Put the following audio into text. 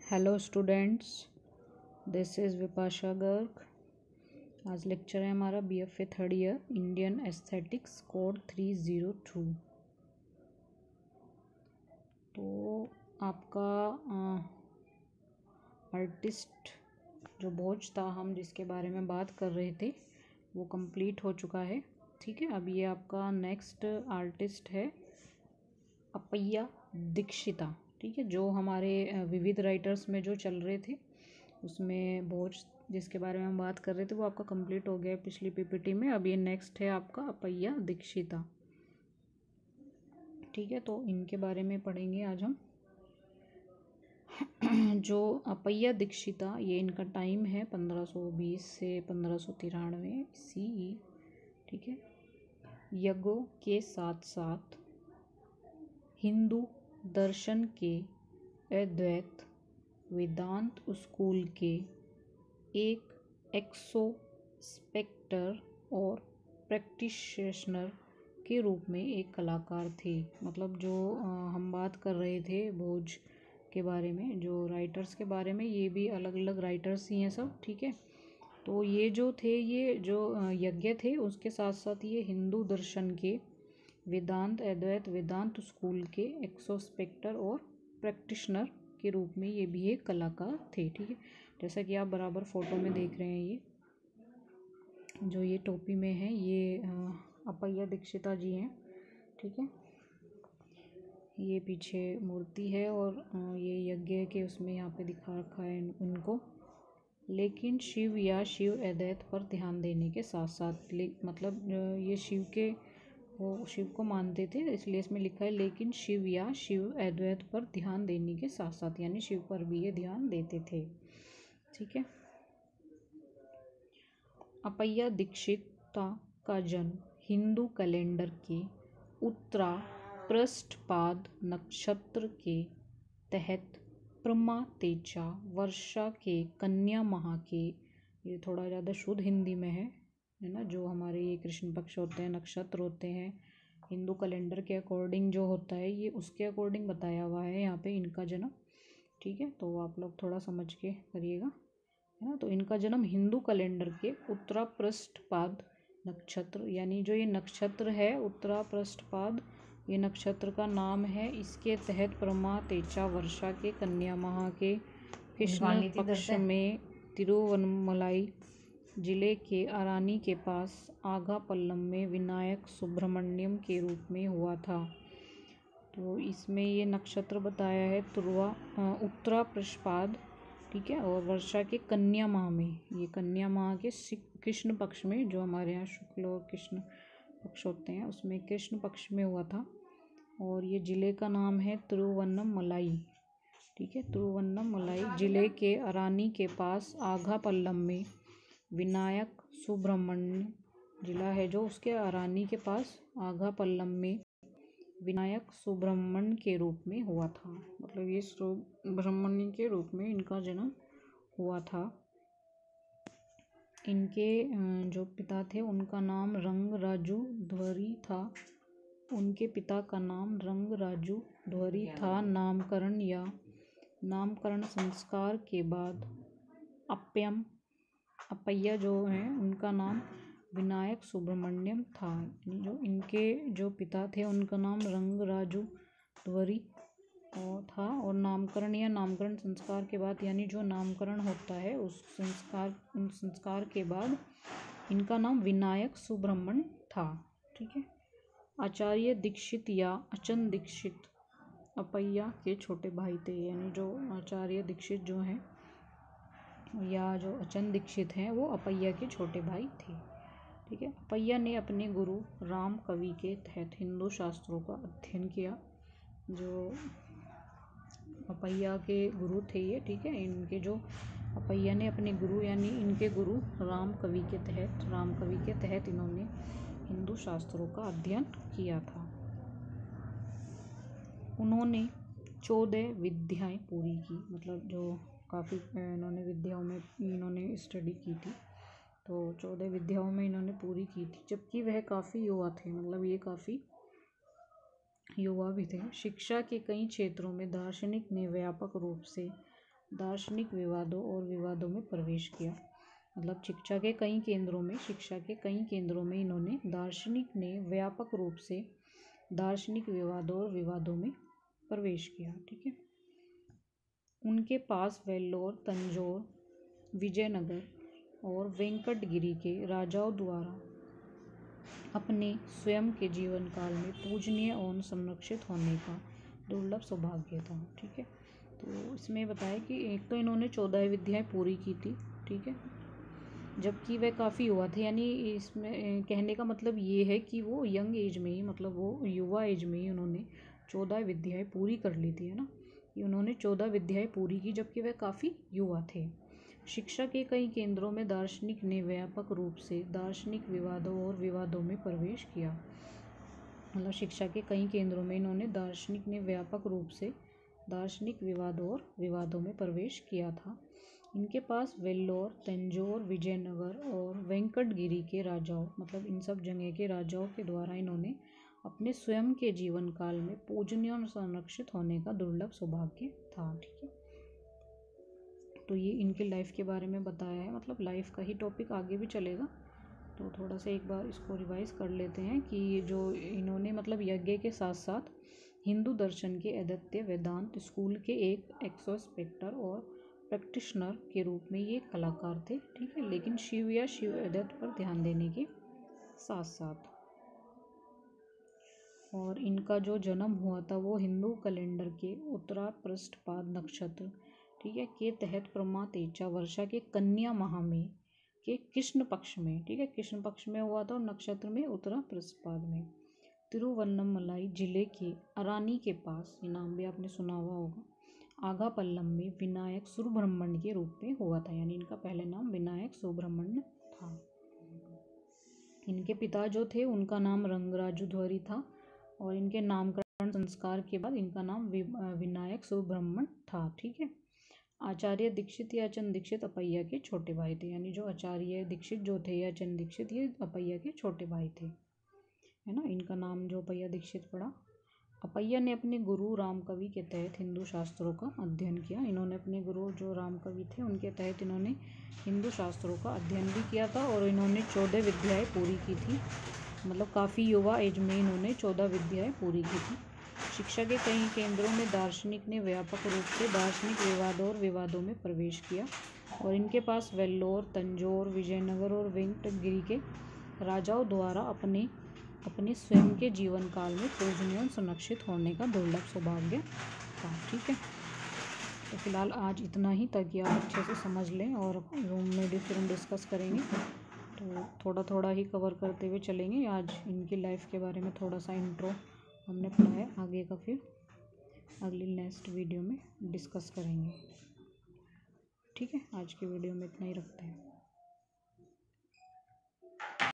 Hello students, this is Vipasha Garg. आज lecture है हमारा BFA third year Indian aesthetics code 302। तो आपका आर्टिस्ट जो भोज था, हम जिसके बारे में बात कर रहे थे, वो कंप्लीट हो चुका है। ठीक है, अब ये आपका नेक्स्ट आर्टिस्ट है अपैया दीक्षिता। ठीक है, जो हमारे विविध राइटर्स में जो चल रहे थे उसमें भोज जिसके बारे में हम बात कर रहे थे वो आपका कंप्लीट हो गया है पिछली PPT में। अब ये नेक्स्ट है आपका अपैया दीक्षिता। ठीक है, तो इनके बारे में पढ़ेंगे आज हम। जो अपैया दीक्षिता, ये इनका टाइम है 1520 से 1593 CE। ठीक है, यज्ञों के साथ साथ हिंदू दर्शन के अद्वैत वेदांत स्कूल के एक एक्सोस्पेक्टर और प्रैक्टिशनर के रूप में एक कलाकार थे। मतलब जो हम बात कर रहे थे भोज के बारे में, जो राइटर्स के बारे में, ये भी अलग अलग राइटर्स ही हैं सब। ठीक है, तो ये जो थे, ये जो यज्ञ थे, उसके साथ साथ ये हिंदू दर्शन के वेदांत अद्वैत वेदांत स्कूल के एक्सोस्पेक्टर और प्रैक्टिशनर के रूप में ये भी एक कलाकार थे। ठीक है, जैसा कि आप बराबर फोटो में देख रहे हैं, ये जो ये टोपी में है ये अपैया दीक्षिता जी हैं। ठीक है, ये पीछे मूर्ति है और ये यज्ञ के उसमें यहाँ पे दिखा रखा है उनको। लेकिन शिव या शिव अद्वैत पर ध्यान देने के साथ साथ, मतलब ये शिव को मानते थे, इसलिए इसमें लिखा है लेकिन शिव या शिव अद्वैत पर ध्यान देने के साथ साथ, यानी शिव पर भी ये ध्यान देते थे। ठीक है, अपैया दीक्षिता का जन्म हिंदू कैलेंडर के उत्तरा पृष्ठपाद नक्षत्र के तहत प्रमातेचा वर्षा के कन्या माह के, ये थोड़ा ज़्यादा शुद्ध हिंदी में है ना, जो हमारे ये कृष्ण पक्ष होते हैं, नक्षत्र होते हैं, हिंदू कैलेंडर के अकॉर्डिंग जो होता है, ये उसके अकॉर्डिंग बताया हुआ है यहाँ पे इनका जन्म। ठीक है, तो आप लोग थोड़ा समझ के करिएगा, है ना। तो इनका जन्म हिंदू कैलेंडर के उत्तरा पृष्ठपाद नक्षत्र, यानी जो ये नक्षत्र है उत्तरा पृष्ठपाद, ये नक्षत्र का नाम है, इसके तहत प्रमातेचा वर्षा के कन्या माह के कृष्ण पक्ष में तिरुवन्नमलाई जिले के अरानी के पास आगापल्लम में विनायक सुब्रमण्यम के रूप में हुआ था। तो इसमें ये नक्षत्र बताया है उत्तरा पृष्ठपाद। ठीक है, और वर्षा के कन्या माह में, ये कन्या माह के कृष्ण पक्ष में, जो हमारे यहाँ शुक्ल और कृष्ण पक्ष होते हैं, उसमें कृष्ण पक्ष में हुआ था। और ये ज़िले का नाम है तिरुवन्नमलाई। ठीक है, तिरुवन्नमलाई जिले के अरानी के पास आगापल्लम में विनायक सुब्रमण्य जिला है जो, उसके अरानी के पास आगापल्लम में विनायक सुब्रमण्य के रूप में हुआ था। मतलब ये सुब्रमण्य के रूप में इनका जन्म हुआ था। इनके जो पिता थे उनका नाम रंगराजू ध्वरी था। उनके पिता का नाम रंगराजू ध्वरी था। नामकरण संस्कार के बाद अपैया जो हैं उनका नाम विनायक सुब्रमण्यम था। जो इनके जो पिता थे उनका नाम रंगराजू ध्वरी था, और नामकरण संस्कार के बाद, यानी जो नामकरण होता है उस संस्कार के बाद इनका नाम विनायक सुब्रमण्य था। ठीक है, आचार्य दीक्षित या अचन दीक्षित अपैया के छोटे भाई थे, यानी जो आचार्य दीक्षित जो हैं या जो अचन दीक्षित हैं वो अपैया के छोटे भाई थे। ठीक है, अपैया ने अपने गुरु राम कवि के तहत हिंदू शास्त्रों का अध्ययन किया। जो अपैया के गुरु थे ये, ठीक है, इनके जो अपैया ने अपने गुरु, यानी इनके गुरु राम कवि के तहत इन्होंने हिंदू शास्त्रों का अध्ययन किया था। उन्होंने 14 विद्याएं पूरी की, मतलब जो काफ़ी इन्होंने विद्याओं में इन्होंने स्टडी की थी, तो 14 विद्याओं में इन्होंने पूरी की थी, जबकि वह काफ़ी युवा थे। मतलब ये काफ़ी युवा भी थे। शिक्षा के कई क्षेत्रों में दार्शनिक ने व्यापक रूप से दार्शनिक विवादों और विवादों में प्रवेश किया। मतलब शिक्षा के कई केंद्रों में इन्होंने दार्शनिक ने व्यापक रूप से दार्शनिक विवादों और विवादों में प्रवेश किया। ठीक है। उनके पास वेल्लोर, तंजौर, विजयनगर और वेंकटगिरी के राजाओं द्वारा अपने स्वयं के जीवन काल में पूजनीय और संरक्षित होने का दुर्लभ सौभाग्य था। ठीक है। तो इसमें बताया कि एक तो इन्होंने 14 विद्याएं पूरी की थी। ठीक है। जबकि वह काफ़ी युवा थे, यानी इसमें कहने का मतलब ये है कि वो यंग एज में ही, मतलब वो युवा एज में ही उन्होंने 14 विद्याएं पूरी कर ली थी, है ना। कि उन्होंने 14 विद्याएं पूरी की जबकि वह काफ़ी युवा थे। शिक्षा के कई केंद्रों में दार्शनिक ने व्यापक रूप से दार्शनिक विवादों और विवादों में प्रवेश किया। मतलब शिक्षा के कई केंद्रों में इन्होंने दार्शनिक ने व्यापक रूप से दार्शनिक विवादों और विवादों में प्रवेश किया था। इनके पास वेल्लोर, तंजौर, विजयनगर और वेंकटगिरी के राजाओं, मतलब इन सब जगह के राजाओं के द्वारा इन्होंने अपने स्वयं के जीवन काल में पूजनीय और संरक्षित होने का दुर्लभ सौभाग्य था। ठीक है। तो ये इनके लाइफ के बारे में बताया है। मतलब लाइफ का ही टॉपिक आगे भी चलेगा, तो थोड़ा सा एक बार इसको रिवाइज कर लेते हैं कि जो इन्होंने मतलब यज्ञ के साथ साथ हिंदू दर्शन के अद्वैत वेदांत स्कूल के एक एक्सोस्पेक्टर और प्रैक्टिशनर के रूप में ये कलाकार थे। ठीक है। लेकिन शिव या शिव अद्वैत पर ध्यान देने के साथ साथ, और इनका जो जन्म हुआ था वो हिंदू कैलेंडर के उत्तरा पृष्ठपाद नक्षत्र, ठीक है, के तहत प्रमा तेजा वर्षा के कन्या माह में के कृष्ण पक्ष में, ठीक है, कृष्ण पक्ष में हुआ था और नक्षत्र में उत्तरा पृष्ठपाद में तिरुवन्नमलाई जिले के अरानी के पास, ये नाम भी आपने सुना हुआ होगा, आगापल्लम में विनायक सुब्रह्मण्य के रूप में हुआ था। यानी इनका पहले नाम विनायक सुब्रह्मण्य था। इनके पिता जो थे उनका नाम रंगराजुध्वरी था और इनके नामकरण संस्कार के बाद इनका नाम विनायक सुब्रह्मण्य था। ठीक है। आचार्य दीक्षित या चंद दीक्षित अपैया के छोटे भाई थे। यानी जो आचार्य दीक्षित जो थे या चंद दीक्षित, ये अपैया के छोटे भाई थे, है ना। इनका नाम जो अपैया दीक्षित पड़ा। अपैया ने अपने गुरु रामकवि के तहत हिंदू शास्त्रों का अध्ययन किया। इन्होंने अपने गुरु जो रामकवि थे उनके तहत इन्होंने हिंदू शास्त्रों का अध्ययन भी किया था और इन्होंने 14 विद्याएं पूरी की थी। मतलब काफ़ी युवा एज में इन्होंने 14 विद्याएं पूरी की थी। शिक्षा के कई केंद्रों में दार्शनिक ने व्यापक रूप से दार्शनिक विवादों और विवादों में प्रवेश किया और इनके पास वेल्लोर, तंजौर, विजयनगर और वेंकटगिरी के राजाओं द्वारा अपने स्वयं के जीवन काल में पूजनीय और संरक्षित होने का दुर्लभ सौभाग्य था। ठीक है। तो फिलहाल आज इतना ही, ताकि आप अच्छे से समझ लें और रूम में भी फिर हम डिस्कस करेंगे। तो थोड़ा थोड़ा ही कवर करते हुए चलेंगे। आज इनकी लाइफ के बारे में थोड़ा सा इंट्रो हमने पढ़ा है, आगे का फिर अगली नेक्स्ट वीडियो में डिस्कस करेंगे। ठीक है। आज की वीडियो में इतना ही रखते हैं।